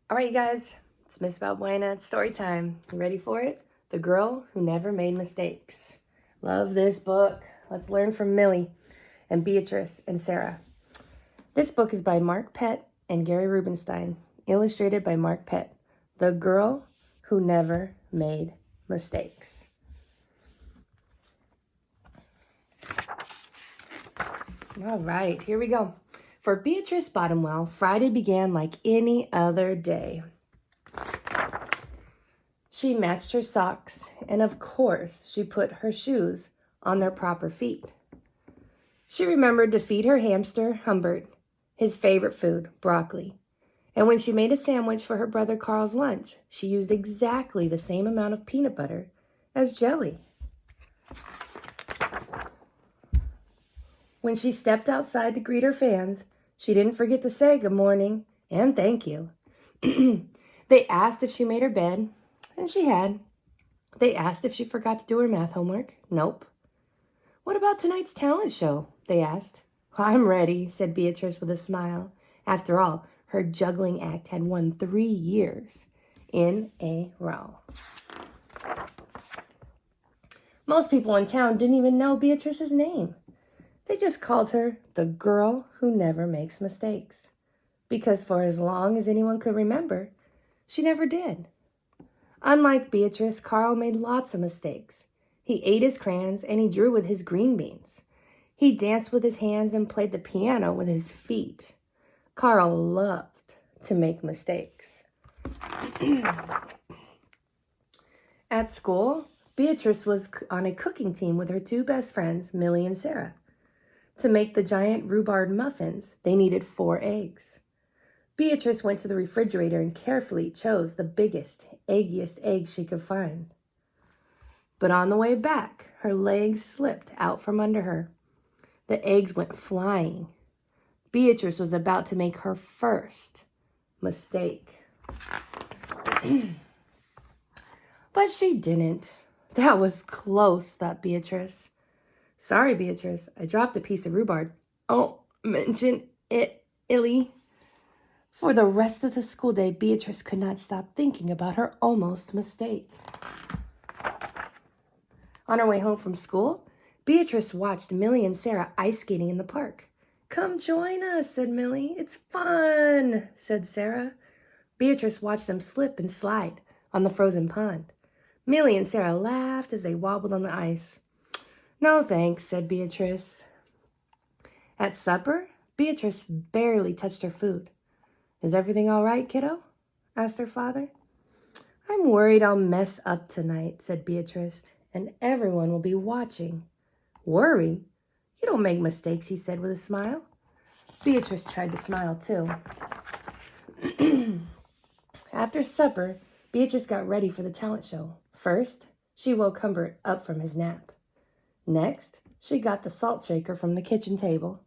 All right, you guys, it's Miss Balbuena. It's story time. You ready for it? The Girl Who Never Made Mistakes. Love this book. Let's learn from Millie and Beatrice and Sarah. This book is by Mark Pett and Gary Rubenstein, illustrated by Mark Pett. The Girl Who Never Made Mistakes. All right, here we go. For Beatrice Bottomwell, Friday began like any other day. She matched her socks, and of course, she put her shoes on their proper feet. She remembered to feed her hamster, Humbert, his favorite food, broccoli. And when she made a sandwich for her brother Carl's lunch, she used exactly the same amount of peanut butter as jelly. When she stepped outside to greet her fans, she didn't forget to say good morning and thank you. They asked if she made her bed, and she had. They asked if she forgot to do her math homework. Nope. What about tonight's talent show? They asked. I'm ready, said Beatrice with a smile. After all, her juggling act had won 3 years in a row. Most people in town didn't even know Beatrice's name. They just called her the Girl Who Never Makes Mistakes, because for as long as anyone could remember, she never did. Unlike Beatrice, Carl made lots of mistakes. He ate his crayons and he drew with his green beans. He danced with his hands and played the piano with his feet. Carl loved to make mistakes. At school, Beatrice was on a cooking team with her 2 best friends, Millie and Sarah. To make the giant rhubarb muffins, they needed 4 eggs. Beatrice went to the refrigerator and carefully chose the biggest, eggiest egg she could find. But on the way back, her legs slipped out from under her. The eggs went flying. Beatrice was about to make her first mistake. But she didn't. That was close, thought Beatrice. Sorry, Beatrice, I dropped a piece of rhubarb. Oh, mention it, Illy. For the rest of the school day, Beatrice could not stop thinking about her almost mistake. On her way home from school, Beatrice watched Millie and Sarah ice skating in the park. Come join us, said Millie. It's fun, said Sarah. Beatrice watched them slip and slide on the frozen pond. Millie and Sarah laughed as they wobbled on the ice. No thanks, said Beatrice. At supper, Beatrice barely touched her food. Is everything all right, kiddo? Asked her father. I'm worried I'll mess up tonight, said Beatrice, and everyone will be watching. Worry? You don't make mistakes, he said with a smile. Beatrice tried to smile too. After supper, Beatrice got ready for the talent show. First, she woke Humbert up from his nap. Next, she got the salt shaker from the kitchen table.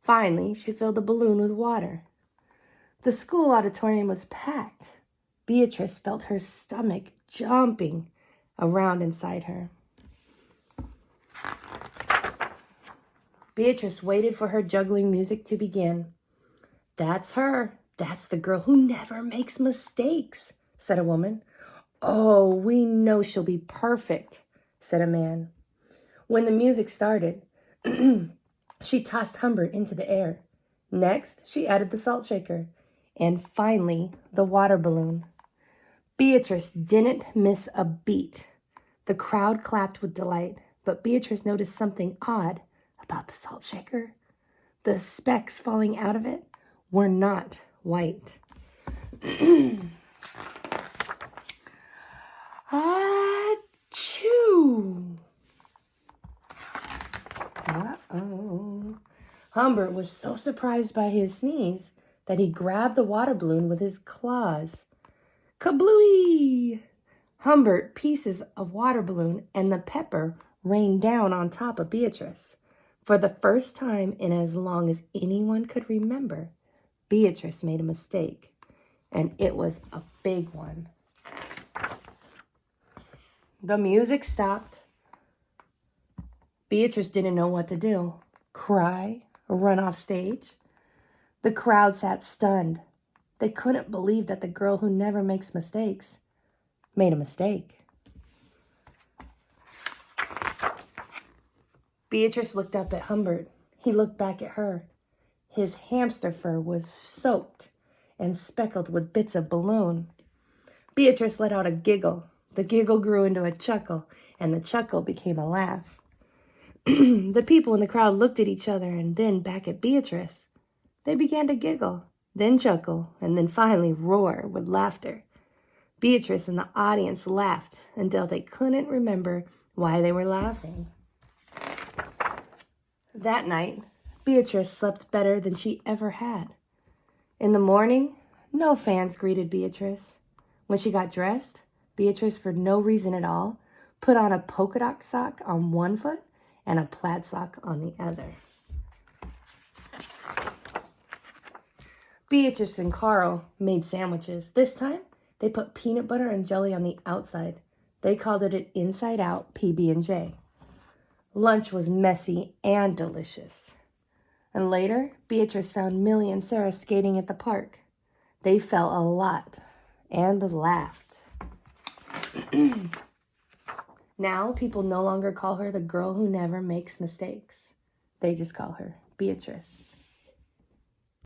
Finally, she filled the balloon with water. The school auditorium was packed. Beatrice felt her stomach jumping around inside her. Beatrice waited for her juggling music to begin. That's her. That's the girl who never makes mistakes, said a woman. Oh, we know she'll be perfect, said a man. When the music started, she tossed Humbert into the air. Next, she added the salt shaker. And finally, the water balloon. Beatrice didn't miss a beat. The crowd clapped with delight, but Beatrice noticed something odd about the salt shaker. The specks falling out of it were not white. Achoo! Uh-oh. Humbert was so surprised by his sneeze that he grabbed the water balloon with his claws. Kablooey! Humbert, pieces of water balloon, and the pepper rained down on top of Beatrice. For the first time in as long as anyone could remember, Beatrice made a mistake, and it was a big one. The music stopped. Beatrice didn't know what to do. Cry or run off stage? The crowd sat stunned. They couldn't believe that the girl who never makes mistakes made a mistake. Beatrice looked up at Humbert. He looked back at her. His hamster fur was soaked and speckled with bits of balloon. Beatrice let out a giggle. The giggle grew into a chuckle, and the chuckle became a laugh. The people in the crowd looked at each other and then back at Beatrice. They began to giggle, then chuckle, and then finally roar with laughter. Beatrice and the audience laughed until they couldn't remember why they were laughing. That night, Beatrice slept better than she ever had. In the morning, no fans greeted Beatrice. When she got dressed, Beatrice, for no reason at all, put on a polka dot sock on one foot and a plaid sock on the other. Beatrice and Carl made sandwiches. This time, they put peanut butter and jelly on the outside. They called it an inside-out PB&J. Lunch was messy and delicious. And later, Beatrice found Millie and Sarah skating at the park. They fell a lot and laughed. Now, people no longer call her the girl who never makes mistakes. They just call her Beatrice.